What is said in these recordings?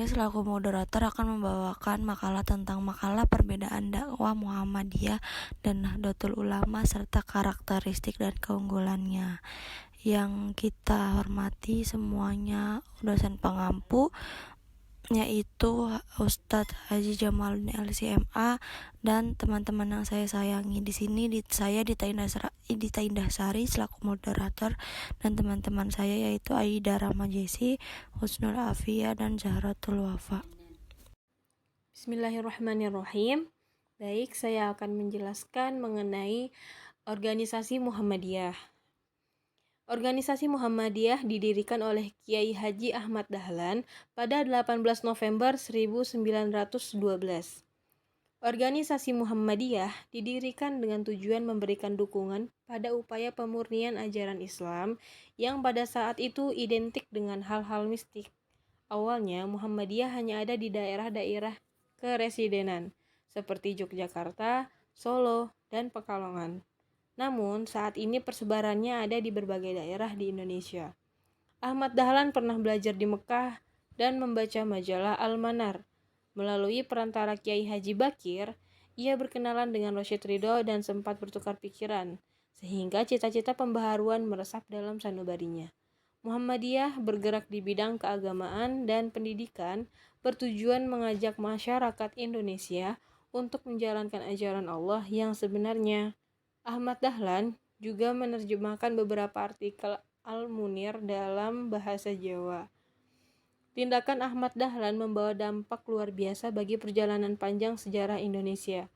Saya selaku moderator akan membawakan makalah tentang makalah perbedaan dakwah Muhammadiyah dan Nahdlatul Ulama serta karakteristik dan keunggulannya. Yang kita hormati semuanya dosen pengampu, yaitu Ustadz Haji Jamaluddin LCMA dan teman-teman yang saya sayangi. Di sini saya Dita Indah Sari selaku moderator, dan teman-teman saya yaitu Aida Rahma Jesi, Husnul Afia, dan Zahratul Wafa. Bismillahirrahmanirrahim. Baik, saya akan menjelaskan mengenai organisasi Muhammadiyah. Organisasi Muhammadiyah didirikan oleh Kiai Haji Ahmad Dahlan pada 18 November 1912. Organisasi Muhammadiyah didirikan dengan tujuan memberikan dukungan pada upaya pemurnian ajaran Islam yang pada saat itu identik dengan hal-hal mistik. Awalnya Muhammadiyah hanya ada di daerah-daerah keresidenan seperti Yogyakarta, Solo, dan Pekalongan. Namun, saat ini persebarannya ada di berbagai daerah di Indonesia. Ahmad Dahlan pernah belajar di Mekah dan membaca majalah Al-Manar. Melalui perantara Kiai Haji Bakir, ia berkenalan dengan Rasyid Ridho dan sempat bertukar pikiran, sehingga cita-cita pembaharuan meresap dalam sanubarinya. Muhammadiyah bergerak di bidang keagamaan dan pendidikan, bertujuan mengajak masyarakat Indonesia untuk menjalankan ajaran Allah yang sebenarnya. Ahmad Dahlan juga menerjemahkan beberapa artikel Al-Munir dalam bahasa Jawa. Tindakan Ahmad Dahlan membawa dampak luar biasa bagi perjalanan panjang sejarah Indonesia.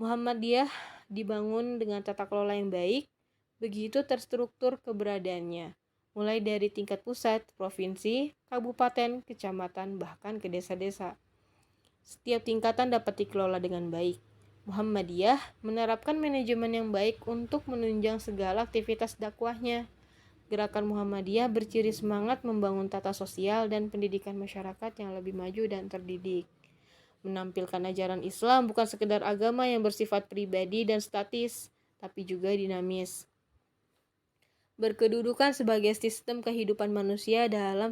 Muhammadiyah dibangun dengan tata kelola yang baik, begitu terstruktur keberadaannya, mulai dari tingkat pusat, provinsi, kabupaten, kecamatan, bahkan ke desa-desa. Setiap tingkatan dapat dikelola dengan baik. Muhammadiyah menerapkan manajemen yang baik untuk menunjang segala aktivitas dakwahnya. Gerakan Muhammadiyah berciri semangat membangun tata sosial dan pendidikan masyarakat yang lebih maju dan terdidik. Menampilkan ajaran Islam bukan sekedar agama yang bersifat pribadi dan statis, tapi juga dinamis. Berkedudukan sebagai sistem kehidupan manusia dalam.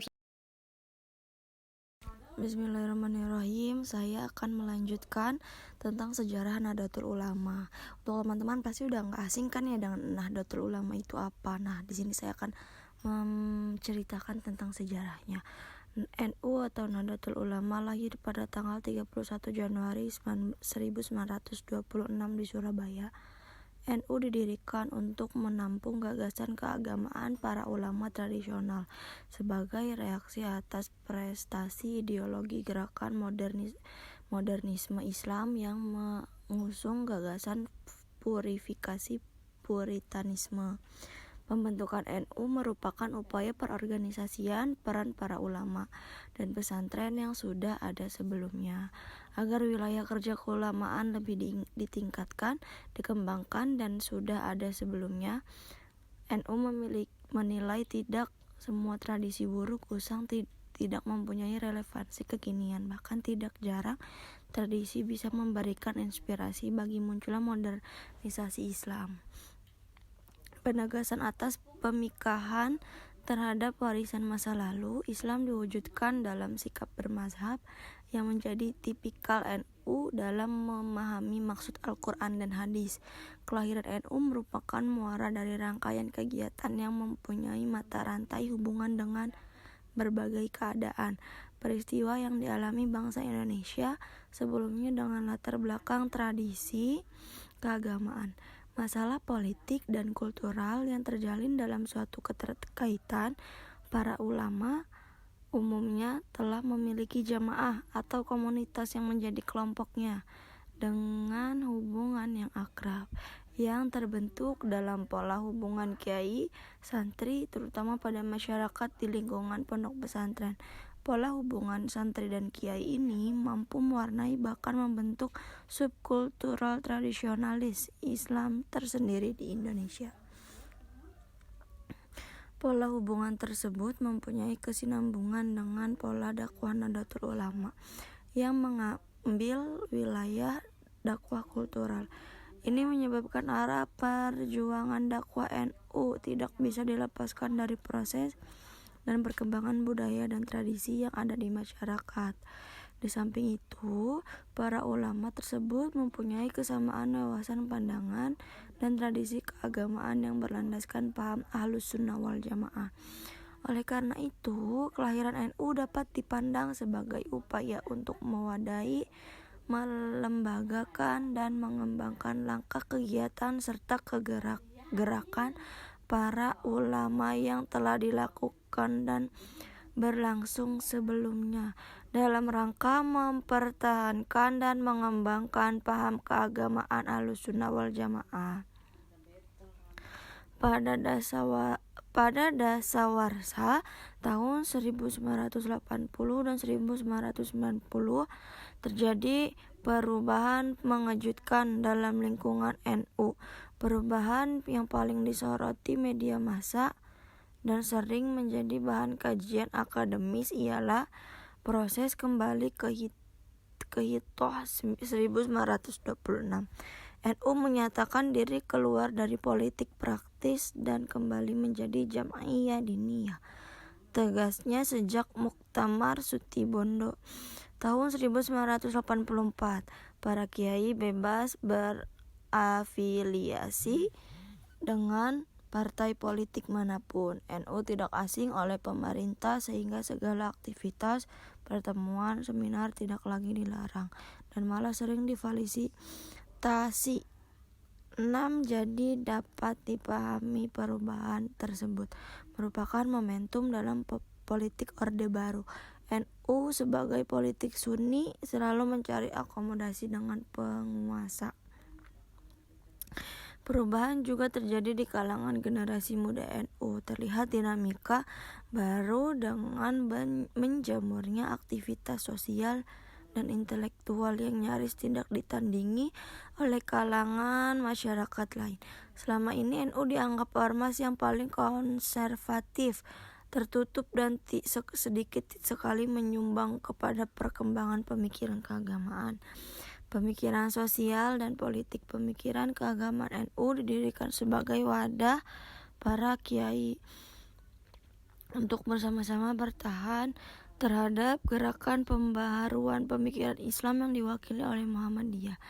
Bismillahirrahmanirrahim. Saya akan melanjutkan tentang sejarah Nahdlatul Ulama. Untuk teman-teman pasti udah nggak asing kan ya dengan Nahdlatul Ulama itu apa. Nah, di sini saya akan menceritakan tentang sejarahnya. NU atau Nahdlatul Ulama lahir pada tanggal 31 Januari 1926 di Surabaya. NU didirikan untuk menampung gagasan keagamaan para ulama tradisional sebagai reaksi atas prestasi ideologi gerakan modernisme Islam yang mengusung gagasan purifikasi puritanisme. Pembentukan NU merupakan upaya perorganisasian peran para ulama dan pesantren yang sudah ada sebelumnya, agar wilayah kerja keulamaan lebih ditingkatkan, dikembangkan, dan sudah ada sebelumnya. NU menilai tidak semua tradisi buruk usang tidak mempunyai relevansi kekinian, bahkan tidak jarang tradisi bisa memberikan inspirasi bagi munculnya modernisasi Islam. Penegasan atas pemikahan terhadap warisan masa lalu, Islam diwujudkan dalam sikap bermazhab yang menjadi tipikal NU dalam memahami maksud Al-Quran dan hadis. Kelahiran NU merupakan muara dari rangkaian kegiatan yang mempunyai mata rantai hubungan dengan berbagai keadaan, peristiwa yang dialami bangsa Indonesia sebelumnya dengan latar belakang tradisi keagamaan, masalah politik dan kultural yang terjalin dalam suatu keterkaitan. Para ulama umumnya telah memiliki jamaah atau komunitas yang menjadi kelompoknya dengan hubungan yang akrab yang terbentuk dalam pola hubungan kiai santri, terutama pada masyarakat di lingkungan pondok pesantren. Pola hubungan santri dan kiai ini mampu mewarnai bahkan membentuk subkultural tradisionalis Islam tersendiri di Indonesia. Pola hubungan tersebut mempunyai kesinambungan dengan pola dakwah Nahdlatul Ulama yang mengambil wilayah dakwah kultural. Ini menyebabkan arah perjuangan dakwah NU tidak bisa dilepaskan dari proses dan perkembangan budaya dan tradisi yang ada di masyarakat. Di samping itu, para ulama tersebut mempunyai kesamaan wawasan pandangan dan tradisi keagamaan yang berlandaskan paham Ahlus Sunnah wal Jamaah. Oleh karena itu, kelahiran NU dapat dipandang sebagai upaya untuk mewadahi, melembagakan, dan mengembangkan langkah kegiatan serta gerakan para ulama yang telah dilakukan dan berlangsung sebelumnya dalam rangka mempertahankan dan mengembangkan paham keagamaan Ahlussunnah wal Jamaah. Pada dasawarsa tahun 1980 dan 1990 terjadi perubahan mengejutkan dalam lingkungan NU. Perubahan yang paling disoroti media massa dan sering menjadi bahan kajian akademis ialah proses kembali ke Hitoh 1926. NU menyatakan diri keluar dari politik praktis dan kembali menjadi Jam'iyah Diniyah. Tegasnya sejak Muktamar Sutibondo tahun 1984, para kiai bebas berafiliasi dengan partai politik manapun. NU tidak asing oleh pemerintah sehingga segala aktivitas, pertemuan, seminar tidak lagi dilarang dan malah sering difasilitasi. 6. Jadi dapat dipahami perubahan tersebut merupakan momentum dalam politik Orde Baru. NU sebagai politik Sunni selalu mencari akomodasi dengan penguasa. Perubahan juga terjadi di kalangan generasi muda NU. Terlihat dinamika baru dengan menjamurnya aktivitas sosial dan intelektual yang nyaris tidak ditandingi oleh kalangan masyarakat lain. Selama ini NU dianggap ormas yang paling konservatif, tertutup dan sedikit sekali menyumbang kepada perkembangan pemikiran keagamaan. Pemikiran sosial dan politik pemikiran keagamaan NU didirikan sebagai wadah para kiai untuk bersama-sama bertahan terhadap gerakan pembaharuan pemikiran Islam yang diwakili oleh Muhammadiyah,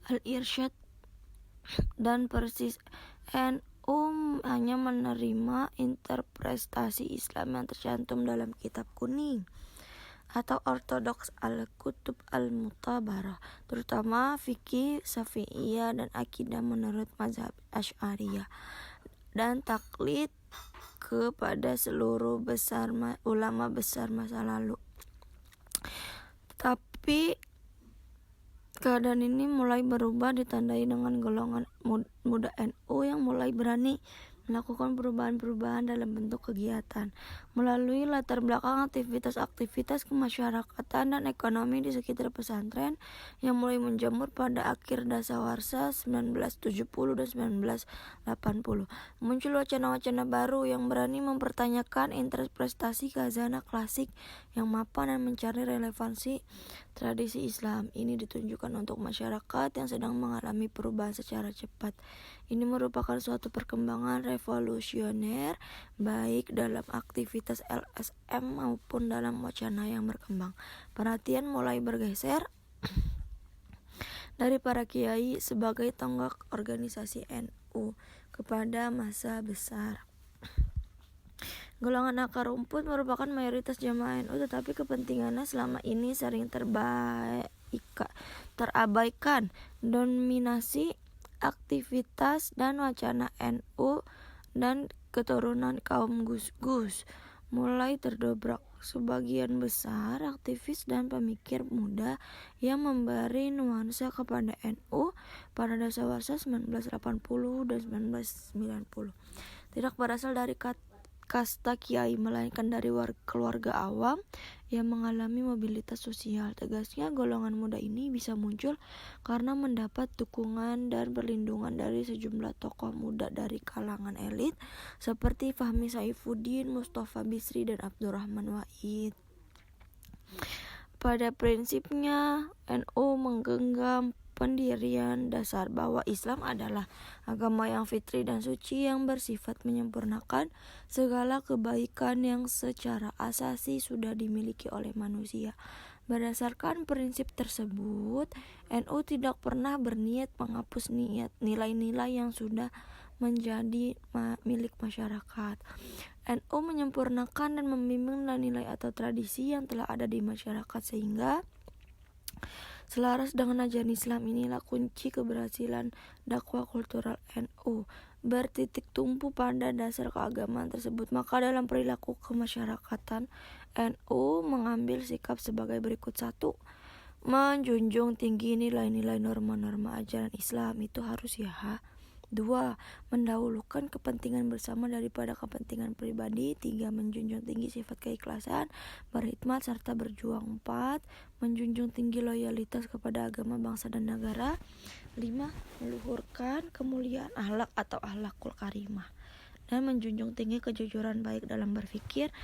Al-Irsyad, dan Persis. NU hanya menerima interpretasi Islam yang tercantum dalam kitab kuning atau ortodoks al-kutub al-mutabarah, terutama fikih Syafi'iyah dan akidah menurut mazhab Asy'ariyah, dan taklid kepada seluruh ulama besar masa lalu. Tapi keadaan ini mulai berubah, ditandai dengan golongan muda NU yang mulai berani melakukan perubahan-perubahan dalam bentuk kegiatan melalui latar belakang aktivitas-aktivitas kemasyarakatan dan ekonomi di sekitar pesantren yang mulai menjamur pada akhir dasawarsa 1970 dan 1980. Muncul wacana-wacana baru yang berani mempertanyakan interpretasi khazanah klasik yang mapan dan mencari relevansi tradisi Islam. Ini ditunjukkan untuk masyarakat yang sedang mengalami perubahan secara cepat. Ini merupakan suatu perkembangan revolusioner baik dalam aktivitas LSM maupun dalam wacana yang berkembang. Perhatian mulai bergeser dari para kiai sebagai tonggak organisasi NU kepada massa besar. Golongan akar rumput merupakan mayoritas jamaah NU, tetapi kepentingannya selama ini sering terabaikan. Dominasi aktivitas dan wacana NU dan keturunan kaum Gus-Gus mulai terdobrak. Sebagian besar aktivis dan pemikir muda yang memberi nuansa kepada NU pada dasawarsa 1980 dan 1990 tidak berasal dari kasta kiai, melainkan dari keluarga awam yang mengalami mobilitas sosial. Tegasnya, golongan muda ini bisa muncul karena mendapat dukungan dan perlindungan dari sejumlah tokoh muda dari kalangan elit seperti Fahmi Saifuddin, Mustafa Bisri, dan Abdurrahman Wahid. Pada prinsipnya, NU menggenggam pendirian dasar bahwa Islam adalah agama yang fitri dan suci yang bersifat menyempurnakan segala kebaikan yang secara asasi sudah dimiliki oleh manusia. Berdasarkan prinsip tersebut, NU tidak pernah berniat menghapus nilai-nilai yang sudah menjadi milik masyarakat. NU menyempurnakan dan membimbing nilai atau tradisi yang telah ada di masyarakat sehingga selaras dengan ajaran Islam. Inilah kunci keberhasilan dakwah kultural NU, bertitik tumpu pada dasar keagamaan tersebut. Maka dalam perilaku kemasyarakatan, NU mengambil sikap sebagai berikut. 1. Menjunjung tinggi nilai-nilai norma-norma ajaran Islam, itu harus ya. 2. Mendahulukan kepentingan bersama daripada kepentingan pribadi. 3. Menjunjung tinggi sifat keikhlasan, berkhidmat, serta berjuang. 4. Menjunjung tinggi loyalitas kepada agama, bangsa, dan negara. 5. Meluhurkan kemuliaan akhlak atau akhlakul karimah, dan menjunjung tinggi kejujuran baik dalam berpikir,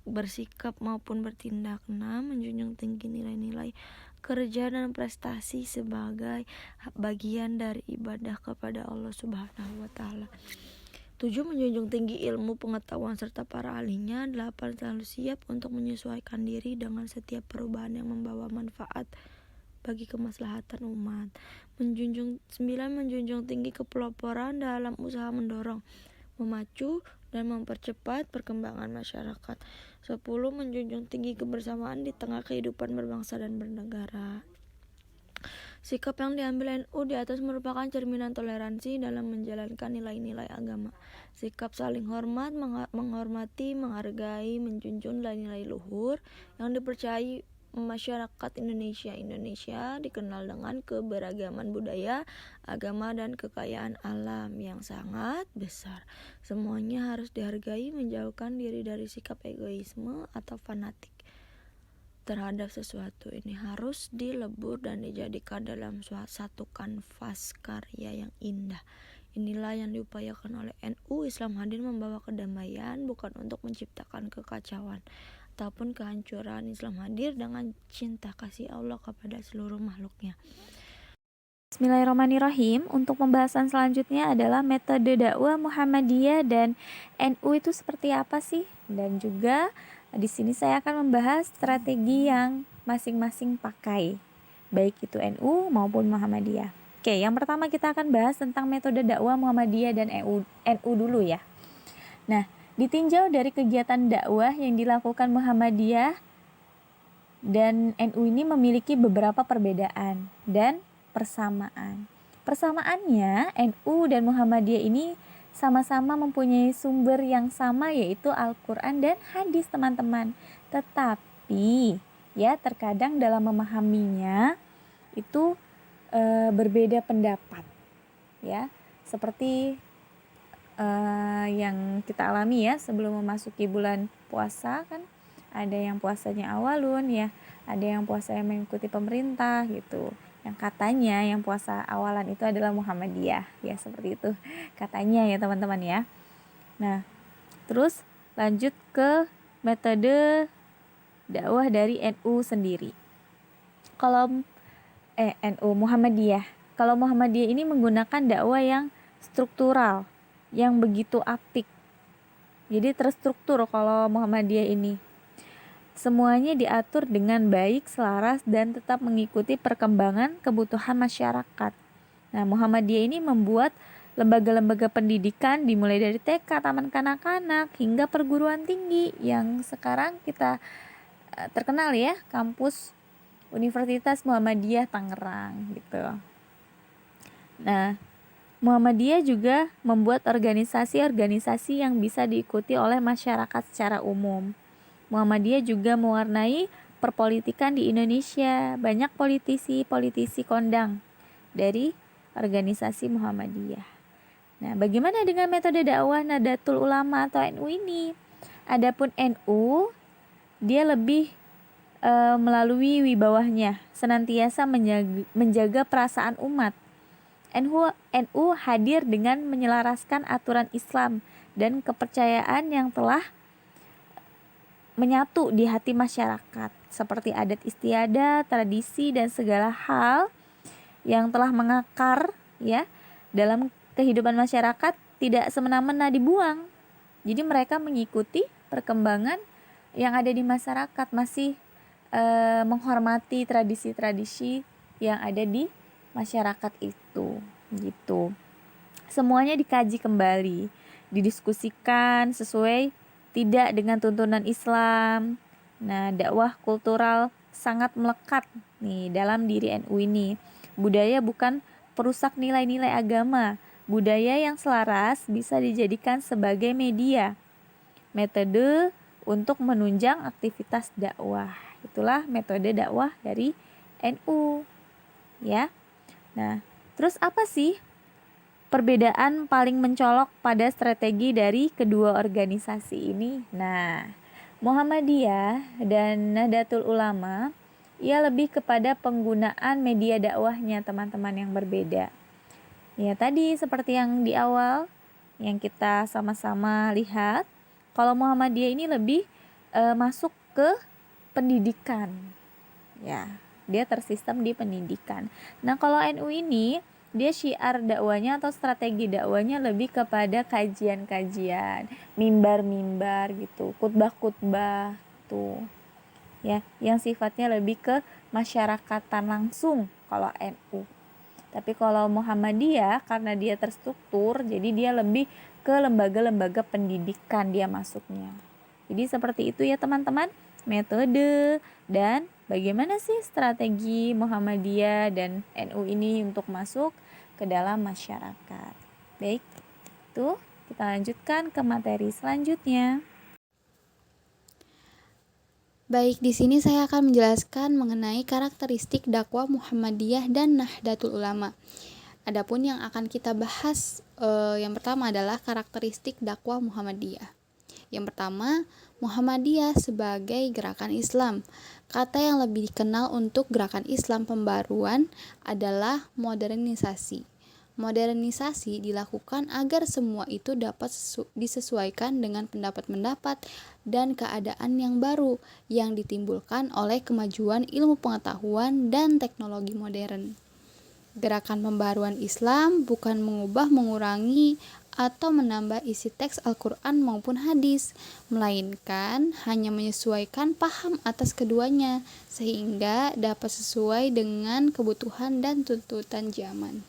bersikap maupun bertindak. 6. Menjunjung tinggi nilai-nilai kerja dan prestasi sebagai bagian dari ibadah kepada Allah Subhanahu wa Ta'ala. 7. Menjunjung tinggi ilmu, pengetahuan, serta para ahlinya. 8. Selalu siap untuk menyesuaikan diri dengan setiap perubahan yang membawa manfaat bagi kemaslahatan umat. 9. Menjunjung tinggi kepeloporan dalam usaha mendorong, memacu, dan mempercepat perkembangan masyarakat. 10. Menjunjung tinggi kebersamaan di tengah kehidupan berbangsa dan bernegara. Sikap yang diambil NU di atas merupakan cerminan toleransi dalam menjalankan nilai-nilai agama. Sikap saling hormat, menghormati, menghargai, menjunjung nilai-nilai luhur yang dipercayai masyarakat Indonesia. Indonesia dikenal dengan keberagaman budaya, agama, dan kekayaan alam yang sangat besar. Semuanya harus dihargai, menjauhkan diri dari sikap egoisme atau fanatik terhadap sesuatu. Ini harus dilebur dan dijadikan dalam satu kanvas karya yang indah. Inilah yang diupayakan oleh NU. Islam hadir membawa kedamaian, bukan untuk menciptakan kekacauan ataupun kehancuran. Islam hadir dengan cinta kasih Allah kepada seluruh makhluknya. Bismillahirrahmanirrahim. Untuk pembahasan selanjutnya adalah metode dakwah Muhammadiyah dan NU itu seperti apa sih? Dan juga di sini saya akan membahas strategi yang masing-masing pakai, baik itu NU maupun Muhammadiyah. Oke, yang pertama kita akan bahas tentang metode dakwah Muhammadiyah dan NU dulu ya. Nah, ditinjau dari kegiatan dakwah yang dilakukan Muhammadiyah dan NU ini memiliki beberapa perbedaan dan persamaan. Persamaannya, NU dan Muhammadiyah ini sama-sama mempunyai sumber yang sama, yaitu Al-Quran dan hadis, teman-teman. Tetapi ya terkadang dalam memahaminya itu berbeda pendapat ya, seperti yang kita alami ya sebelum memasuki bulan puasa kan, ada yang puasanya awalun ya, ada yang puasanya mengikuti pemerintah gitu, yang katanya yang puasa awalan itu adalah Muhammadiyah ya, seperti itu katanya ya teman-teman ya. Nah, terus lanjut ke metode dakwah dari NU sendiri. Kalau NU Muhammadiyah, kalau Muhammadiyah ini menggunakan dakwah yang struktural, yang begitu apik. Jadi terstruktur kalau Muhammadiyah ini. Semuanya diatur dengan baik, selaras, dan tetap mengikuti perkembangan kebutuhan masyarakat. Nah, Muhammadiyah ini membuat lembaga-lembaga pendidikan dimulai dari TK, taman kanak-kanak, hingga perguruan tinggi yang sekarang kita terkenal ya, kampus Universitas Muhammadiyah Tangerang gitu. Nah, Muhammadiyah juga membuat organisasi-organisasi yang bisa diikuti oleh masyarakat secara umum. Muhammadiyah juga mewarnai perpolitikan di Indonesia. Banyak politisi kondang dari organisasi Muhammadiyah. Nah, bagaimana dengan metode dakwah Nahdlatul Ulama atau NU ini? Adapun NU, dia lebih melalui wibawahnya senantiasa menjaga perasaan umat. NU hadir dengan menyelaraskan aturan Islam dan kepercayaan yang telah menyatu di hati masyarakat, seperti adat istiadat, tradisi, dan segala hal yang telah mengakar ya dalam kehidupan masyarakat tidak semena-mena dibuang. Jadi mereka mengikuti perkembangan yang ada di masyarakat, masih menghormati tradisi-tradisi yang ada di masyarakat itu gitu. Semuanya dikaji kembali, didiskusikan sesuai tidak dengan tuntunan Islam. Nah, dakwah kultural sangat melekat nih dalam diri NU ini. Budaya bukan perusak nilai-nilai agama. Budaya yang selaras bisa dijadikan sebagai media, metode untuk menunjang aktivitas dakwah. Itulah metode dakwah dari NU ya. Nah, terus apa sih perbedaan paling mencolok pada strategi dari kedua organisasi ini? Nah, Muhammadiyah dan Nahdlatul Ulama ia lebih kepada penggunaan media dakwahnya teman-teman yang berbeda. Ya tadi seperti yang di awal yang kita sama-sama lihat, kalau Muhammadiyah ini lebih masuk ke pendidikan. Ya, dia tersistem di pendidikan. Nah, kalau NU ini dia syiar dakwanya atau strategi dakwanya lebih kepada kajian-kajian, mimbar-mimbar gitu, khutbah-khutbah tuh. Ya, yang sifatnya lebih ke masyarakatan langsung kalau NU. Tapi kalau Muhammadiyah karena dia terstruktur, jadi dia lebih ke lembaga-lembaga pendidikan dia masuknya. Jadi seperti itu ya teman-teman, metode dan bagaimana sih strategi Muhammadiyah dan NU ini untuk masuk ke dalam masyarakat. Baik, itu kita lanjutkan ke materi selanjutnya. Baik, di sini saya akan menjelaskan mengenai karakteristik dakwah Muhammadiyah dan Nahdlatul Ulama. Adapun yang akan kita bahas yang pertama adalah karakteristik dakwah Muhammadiyah. Yang pertama, Muhammadiyah sebagai gerakan Islam. Kata yang lebih dikenal untuk gerakan Islam pembaruan adalah modernisasi. Modernisasi dilakukan agar semua itu dapat disesuaikan dengan pendapat-pendapat dan keadaan yang baru yang ditimbulkan oleh kemajuan ilmu pengetahuan dan teknologi modern. Gerakan pembaruan Islam bukan mengubah, mengurangi, atau menambah isi teks Al-Quran maupun hadis, melainkan hanya menyesuaikan paham atas keduanya sehingga dapat sesuai dengan kebutuhan dan tuntutan zaman.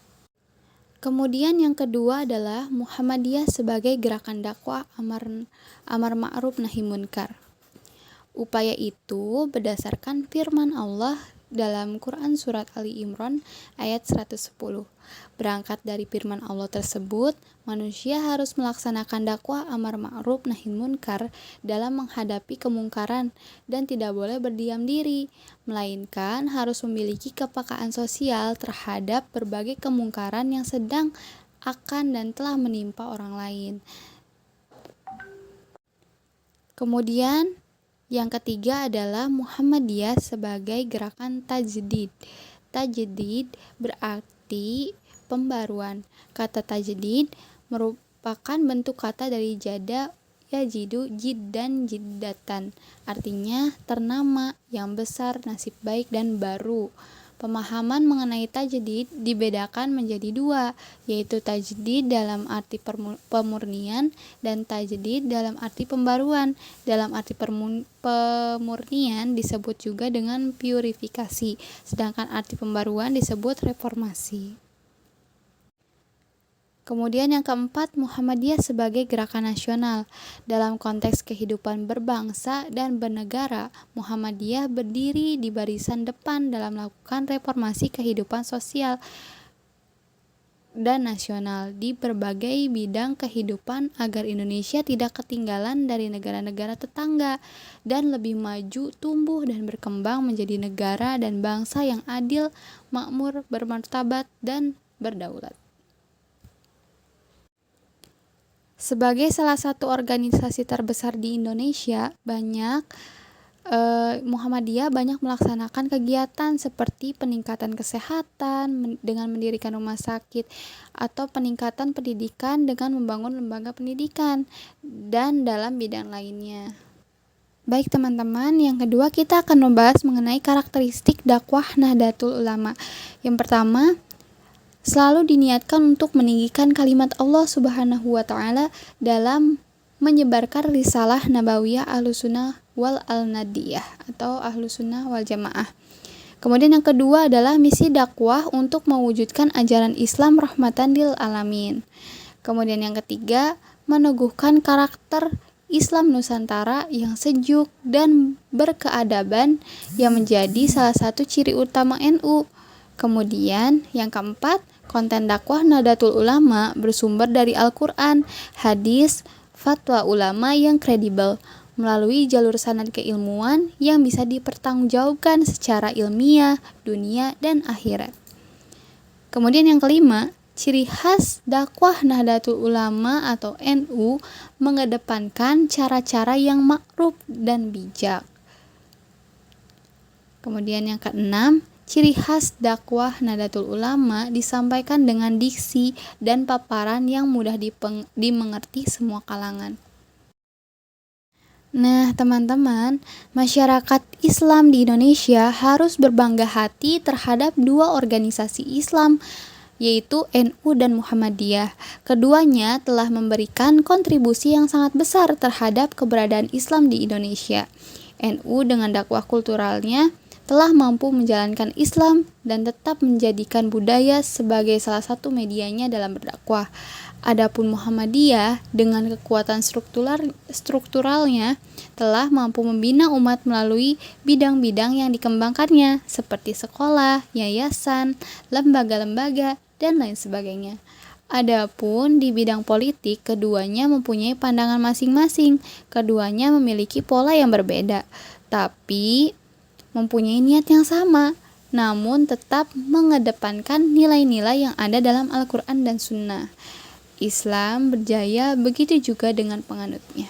Kemudian yang kedua adalah Muhammadiyah sebagai gerakan dakwah amar ma'ruf nahi munkar. Upaya itu berdasarkan firman Allah dalam Quran Surat Ali Imran ayat 110. Berangkat dari firman Allah tersebut, manusia harus melaksanakan dakwah amar ma'ruf nahi munkar dalam menghadapi kemungkaran dan tidak boleh berdiam diri, melainkan harus memiliki kepekaan sosial terhadap berbagai kemungkaran yang sedang akan dan telah menimpa orang lain. Kemudian yang ketiga adalah Muhammadiyah sebagai gerakan tajdid. Tajdid berarti pembaruan. Kata tajdid merupakan bentuk kata dari jada, yajidu, jiddan, jiddatan. Artinya ternama, yang besar, nasib baik, dan baru. Pemahaman mengenai tajdid dibedakan menjadi dua, yaitu tajdid dalam arti pemurnian dan tajdid dalam arti pembaruan. Dalam arti pemurnian disebut juga dengan purifikasi, sedangkan arti pembaruan disebut reformasi. Kemudian yang keempat, Muhammadiyah sebagai gerakan nasional. Dalam konteks kehidupan berbangsa dan bernegara, Muhammadiyah berdiri di barisan depan dalam melakukan reformasi kehidupan sosial dan nasional di berbagai bidang kehidupan agar Indonesia tidak ketinggalan dari negara-negara tetangga dan lebih maju, tumbuh, dan berkembang menjadi negara dan bangsa yang adil, makmur, bermartabat, dan berdaulat. Sebagai salah satu organisasi terbesar di Indonesia, Muhammadiyah banyak melaksanakan kegiatan seperti peningkatan kesehatan dengan mendirikan rumah sakit atau peningkatan pendidikan dengan membangun lembaga pendidikan dan dalam bidang lainnya. Baik teman-teman, yang kedua kita akan membahas mengenai karakteristik dakwah Nahdlatul Ulama. Yang pertama, selalu diniatkan untuk meninggikan kalimat Allah Subhanahu wa taala dalam menyebarkan risalah nabawiyah Ahlussunnah wal Al-Nadiyah atau Ahlussunnah wal Jamaah. Kemudian yang kedua adalah misi dakwah untuk mewujudkan ajaran Islam rahmatan lil alamin. Kemudian yang ketiga, meneguhkan karakter Islam Nusantara yang sejuk dan berkeadaban yang menjadi salah satu ciri utama NU. Kemudian yang keempat, konten dakwah Nahdlatul Ulama bersumber dari Al-Quran, hadis, fatwa ulama yang kredibel, melalui jalur sanad keilmuan yang bisa dipertanggungjawabkan secara ilmiah, dunia, dan akhirat. Kemudian yang kelima, ciri khas dakwah Nahdlatul Ulama atau NU mengedepankan cara-cara yang makruf dan bijak. Kemudian yang keenam, ciri khas dakwah Nahdlatul Ulama disampaikan dengan diksi dan paparan yang mudah dimengerti semua kalangan. Nah, teman-teman, masyarakat Islam di Indonesia harus berbangga hati terhadap dua organisasi Islam, yaitu NU dan Muhammadiyah. Keduanya telah memberikan kontribusi yang sangat besar terhadap keberadaan Islam di Indonesia. NU dengan dakwah kulturalnya telah mampu menjalankan Islam dan tetap menjadikan budaya sebagai salah satu medianya dalam berdakwah. Adapun Muhammadiyah dengan kekuatan strukturalnya telah mampu membina umat melalui bidang-bidang yang dikembangkannya seperti sekolah, yayasan, lembaga-lembaga, dan lain sebagainya. Adapun di bidang politik, keduanya mempunyai pandangan masing-masing. Keduanya memiliki pola yang berbeda, tapi mempunyai niat yang sama, namun tetap mengedepankan nilai-nilai yang ada dalam Al-Quran dan Sunnah. Islam berjaya begitu juga dengan penganutnya.